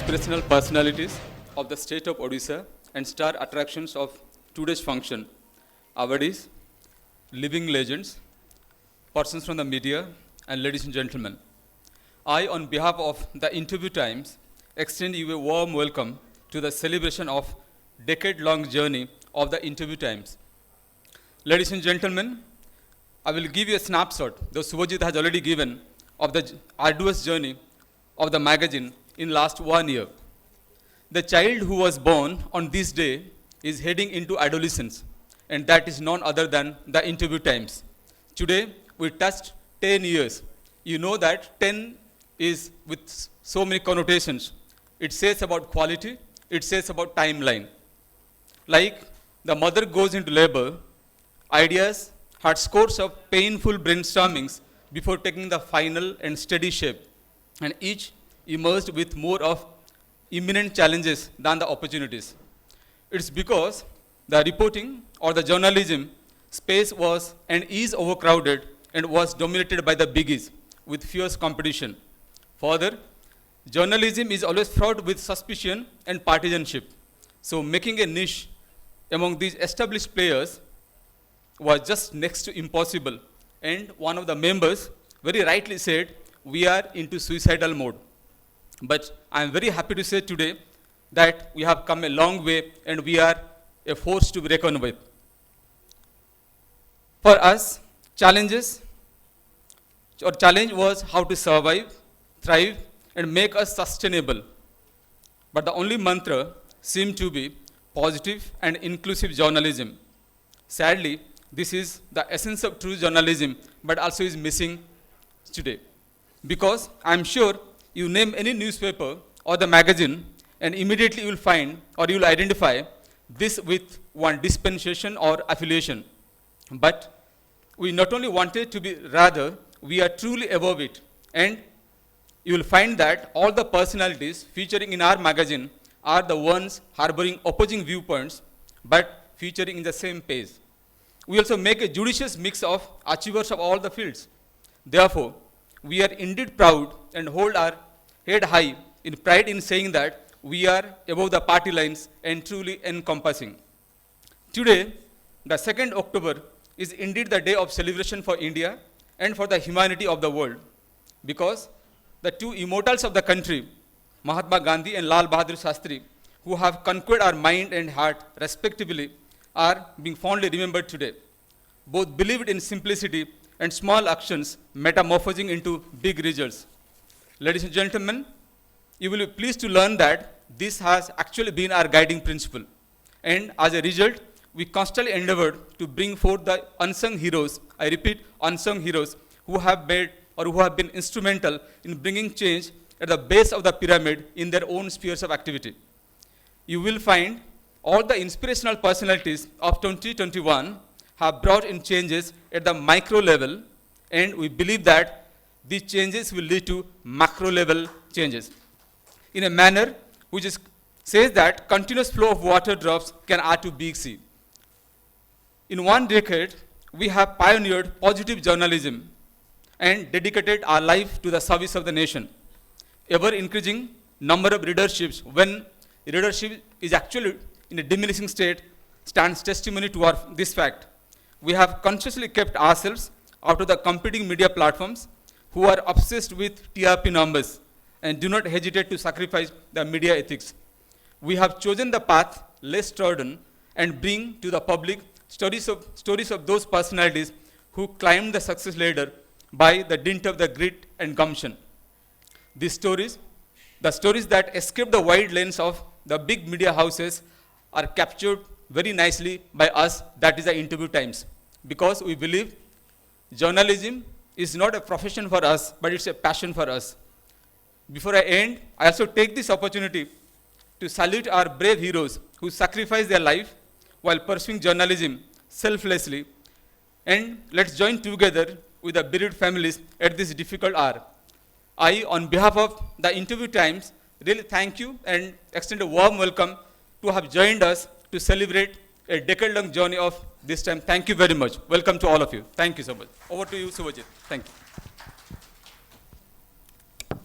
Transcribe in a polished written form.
inspirational personalities of the state of Odisha and star attractions of today's function. Awardees, living legends, persons from the media, and ladies and gentlemen. I, on behalf of the Interview Times, extend you a warm welcome to the celebration of decade-long journey of the Interview Times. Ladies and gentlemen, I will give you a snapshot, though Subhajit has already given, of the arduous journey of the magazine in last 1 year. The child who was born on this day is heading into adolescence, and that is none other than the Interview Times. Today, we touched 10 years. You know that 10 is with so many connotations. It says about quality, it says about timeline. Like the mother goes into labor, ideas had scores of painful brainstormings before taking the final and steady shape, and each emerged with more of imminent challenges than the opportunities. It's because the reporting or the journalism space was and is overcrowded and was dominated by the biggies with fierce competition. Further, journalism is always fraught with suspicion and partisanship. So making a niche among these established players was just next to impossible. And one of the members very rightly said, we are into suicidal mode. But I am very happy to say today that we have come a long way and we are a force to be reckoned with. For us, challenge was how to survive, thrive, and make us sustainable. But the only mantra seemed to be positive and inclusive journalism. Sadly, this is the essence of true journalism, but also is missing today. Because I'm sure you name any newspaper or the magazine, and immediately you will find or you will identify this with one dispensation or affiliation. But we not only wanted to be, rather, we are truly above it. And you will find that all the personalities featuring in our magazine are the ones harboring opposing viewpoints, but featuring in the same page. We also make a judicious mix of achievers of all the fields. Therefore, we are indeed proud and hold our head high in pride in saying that we are above the party lines and truly encompassing. Today, the 2nd October, is indeed the day of celebration for India and for the humanity of the world, because the two immortals of the country, Mahatma Gandhi and Lal Bahadur Shastri, who have conquered our mind and heart respectively, are being fondly remembered today. Both believed in simplicity and small actions metamorphosing into big results. Ladies and gentlemen, you will be pleased to learn that this has actually been our guiding principle. And as a result, we constantly endeavored to bring forth the unsung heroes, I repeat, unsung heroes, who have made or who have been instrumental in bringing change at the base of the pyramid in their own spheres of activity. You will find all the inspirational personalities of 2021 have brought in changes at the micro level, and we believe that these changes will lead to macro level changes in a manner which says that continuous flow of water drops can add to big sea. In 1 decade, we have pioneered positive journalism and dedicated our life to the service of the nation. Ever increasing number of readerships, when readership is actually in a diminishing state, stands testimony to this fact. We have consciously kept ourselves out of the competing media platforms who are obsessed with TRP numbers and do not hesitate to sacrifice the media ethics. We have chosen the path less trodden and bring to the public stories of those personalities who climbed the success ladder by the dint of the grit and gumption. These stories, the stories that escape the wide lens of the big media houses, are captured very nicely by us, that is the Interview Times. Because we believe journalism is not a profession for us, but it's a passion for us. Before I end, I also take this opportunity to salute our brave heroes who sacrificed their life while pursuing journalism selflessly. And let's join together with the bereaved families at this difficult hour. I, on behalf of the Interview Times, really thank you and extend a warm welcome to have joined us to celebrate a decade-long journey of this time. Thank you very much. Welcome to all of you. Thank you so much. Over to you, Subhajit. Thank you.